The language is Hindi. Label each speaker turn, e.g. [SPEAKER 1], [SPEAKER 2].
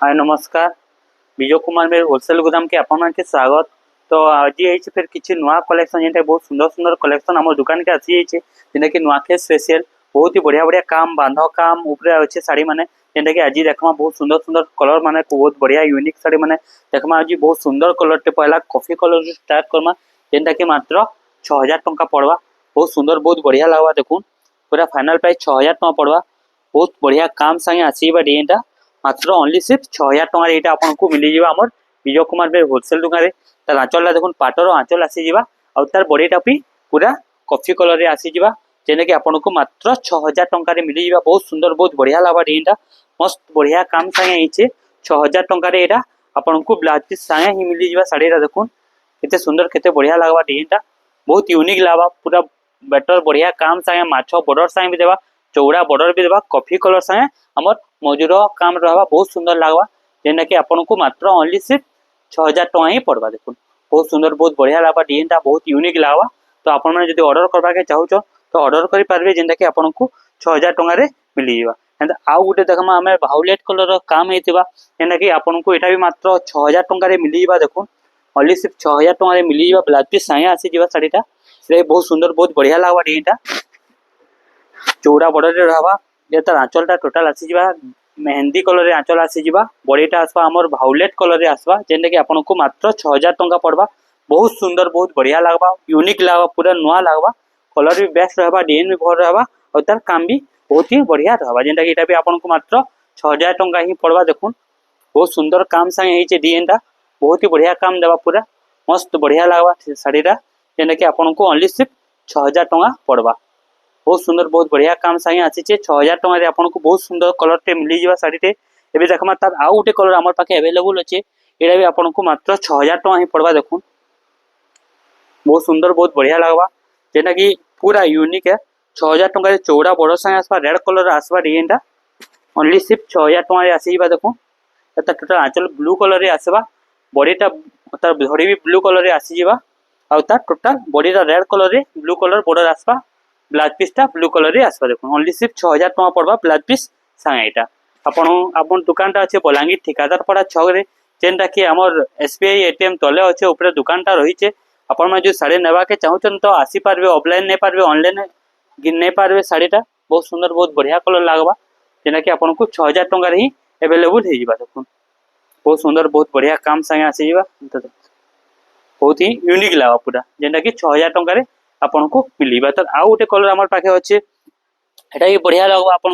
[SPEAKER 1] हाय नमस्कार। विजय कुमार मेरे होलसेल गोदाम के आपण के स्वागत। तो आज ये फिर किसी नुआ कलेक्शन जेनटा बहुत सुंदर सुंदर कलेक्शन आम दुकान के आसी जेनटा कि नुआखे स्पेशल बहुत ही बढ़िया बढ़िया काम बांध काम उपरे अच्छे शाड़ी माने जेनटा कि आज देखमा बहुत सुंदर सुंदर कलर माने बहुत बढ़िया यूनिक शाड़ी माने देखमा आज बहुत सुंदर कलर टे पहला कॉफी कलर स्टार्ट करमा जेनटा कि मात्र 6000 टंका पड़वा। बहुत सुंदर बहुत बढ़िया लगवा देखुन पूरा फाइनल प्राइस 6000 टंका पड़वा। बहुत बढ़िया काम संगे आसीबा डिजाइन मात्र ओनली सिर्फ 6000 टंका एटा आपनको मिली जीवा हमर विजय कुमार बे होलसेल दुकान रे। तार आंचल देखुन पाटर आंचल आसी जीवा और तार बॉडीटा भी पूरा कॉफी कलर रे आसी जीवा जेने कि आपनको मात्र 6000 टंका रे मिली जीवा। बहुत सुंदर बहुत बढ़िया लागबा डिजाइनटा मस्त बढ़िया काम संगे आइछे 6000 टंका रे एटा आपनको ब्लाउज पीस संगे ही मिली जीवा। साड़ीरा देखुन केते सुंदर केते बढ़िया लागबा डिजाइनटा बहुत यूनिक लागबा पूरा बेटर बढ़िया काम संगे माछो बॉर्डर संगे भी देबा चौड़ा बॉर्डर भी देबा कॉफी कलर संगे हमर मजूर काम रहबा बहुत सुंदर लागबा जेना कि आपनको मात्र ओनली सिर्फ 6000 टंका ही पड़बा। देखुन बहुत सुंदर बहुत बढ़िया लागबा डिजाइनटा बहुत यूनिक लागबा। तो आपण माने जदी ऑर्डर करबा के चाहू छ तो ऑर्डर करि पारबे जेंदा कि आपनको 6000 टंका रे मिली जीवा। एंड आउ गुटे देखमा हमें वायलेट कलर रो काम हेतिबा जेना कि आपनको एटा भी मात्र 6000 टंका रे मिली जीवा। देखुन ओनली सिर्फ 6000 टंका रे मिली जीवा ब्लाउज पीस संगे आसी जीवा साड़ीटा से बहुत सुंदर बहुत बढ़िया लागबा डिजाइनटा चौड़ा बॉर्डर रे रहबा ये तार आंचलटा टोटल आसी जीवा मेहंदी कलर रे आंचल आसी जीवा बॉडीटा आसबा हमर वायलेट कलर रे आसबा जेने कि आपनको मात्र 6000 टंका पड़बा। बहुत सुंदर बहुत बढ़िया लागबा यूनिक लागबा पूरा नया लागबा कलर भी बेस्ट रहबा डिजाइन भी भर रहबा और तार काम भी बहुत ही बढ़िया रहबा जेंटा कि एटा भी आपनको मात्र 6000 टंका ही पड़बा। देखुन बहुत सुंदर काम संगे हेचे डिजाइनटा बहुत ही बढ़िया काम देबा पूरा मस्त बढ़िया लागबा साड़ीरा जेने कि आपनको ओनली सिर्फ 6000 टंका पड़बा। बहुत सुंदर बहुत बढ़िया काम संगे आसी 6000 टंका रे आपनको बहुत सुंदर कलर टे मिली जीवा साड़ी टे एबे देखमा तार आउ गुटे कलर हमर पाखे अवेलेबल अछि एडा भी आपनको मात्र 6000 टंका ही पड़बा। देखुन बहुत सुंदर बहुत बढ़िया लागबा जेना कि पूरा यूनिक है 6000 टंका रे चौड़ा बॉर्डर संगे आसबा रेड कलर आसबा डिजाइनटा ओनली सिर्फ 6000 टंका रे आसीबा। देखुन एता टोटल आंचल ब्लू कलर रे आसबा बॉडीटा तार धड़ी भी ब्लू कलर रे आसी जीवा और तार टोटल बॉडीटा रेड कलर रे ब्लू कलर बॉर्डर आसबा ब्लाउज पीसटा ब्लू कलर रे आसबा। देखुन ओनली सिर्फ 6000 टंका पड़बा ब्लाउज पीस संगे एटा आपन दुकानटा अच्छे बलांगीर ठिकादार पड़ा छक रे जेनटा कि हमर एसबीआई एटीएम तले अच्छे ऊपर दुकानटा रहिचे आपन में जो साड़ी नेबा के चाहूचन तो आसी पारबे ऑफलाइन नै पारबे ऑनलाइन गिन नै पारबे साड़ीटा बहुत सुंदर बहुत बढ़िया कलर लागबा जेना कि आपनको 6000 टंका रे ही अवेलेबल हे जिबा। देखुन बहुत सुंदर बहुत बढ़िया काम संगे आसी जिबा बहुत ही यूनिक लागबा पूरा जेना कि 6000 टंका रे आपनको मिलिबा। तो आउ गुटे कलर हमर पाखे अच्छे एटा भी बढ़िया लागबा आपन